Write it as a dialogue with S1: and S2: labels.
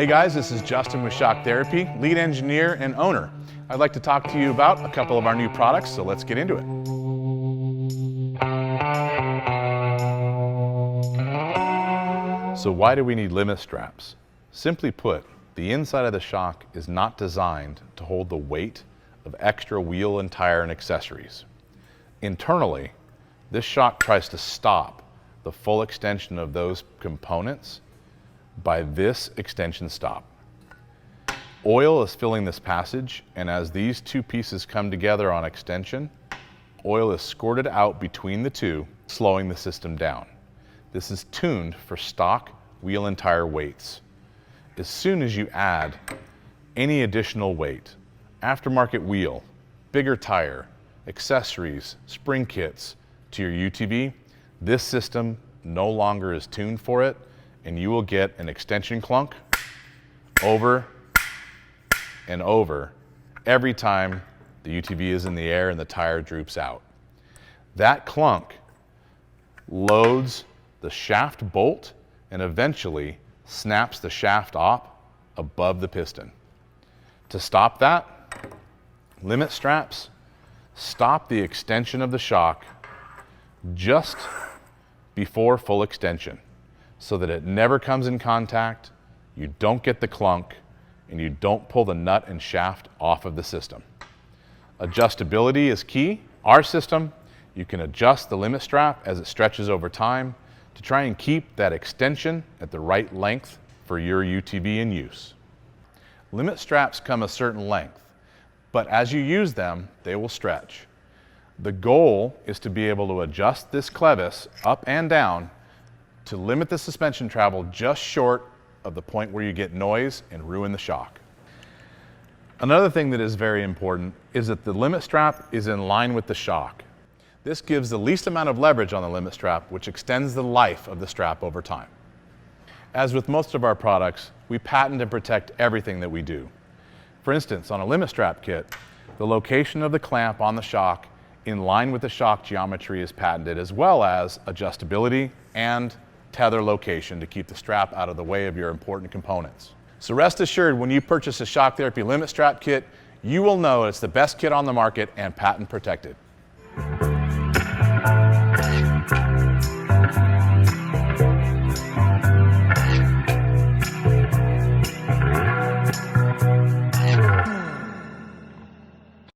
S1: Hey guys, this is Justin with Shock Therapy, lead engineer and owner. I'd like to talk to you about a couple of our new products, so let's get into it. So why do we need limit straps? Simply put, the inside of the shock is not designed to hold the weight of extra wheel and tire and accessories. Internally, this shock tries to stop the full extension of those components by this extension stop. Oil is filling this passage, and as these two pieces come together on extension, oil is squirted out between the two, slowing the system down. This is tuned for stock wheel and tire weights. As soon as you add any additional weight, aftermarket wheel, bigger tire, accessories, spring kits to your UTV, this system no longer is tuned for it, and you will get an extension clunk over and over every time the UTV is in the air and the tire droops out. That clunk loads the shaft bolt and eventually snaps the shaft op above the piston. To stop that, limit straps stop the extension of the shock just before full extension, so that it never comes in contact, you don't get the clunk, and you don't pull the nut and shaft off of the system. Adjustability is key. Our system, you can adjust the limit strap as it stretches over time to try and keep that extension at the right length for your UTV in use. Limit straps come a certain length, but as you use them, they will stretch. The goal is to be able to adjust this clevis up and down to limit the suspension travel just short of the point where you get noise and ruin the shock. Another thing that is very important is that the limit strap is in line with the shock. This gives the least amount of leverage on the limit strap, which extends the life of the strap over time. As with most of our products, we patent and protect everything that we do. For instance, on a limit strap kit, the location of the clamp on the shock in line with the shock geometry is patented, as well as adjustability and tether location to keep the strap out of the way of your important components. So rest assured, when you purchase a Shock Therapy limit strap kit, you will know it's the best kit on the market and patent protected.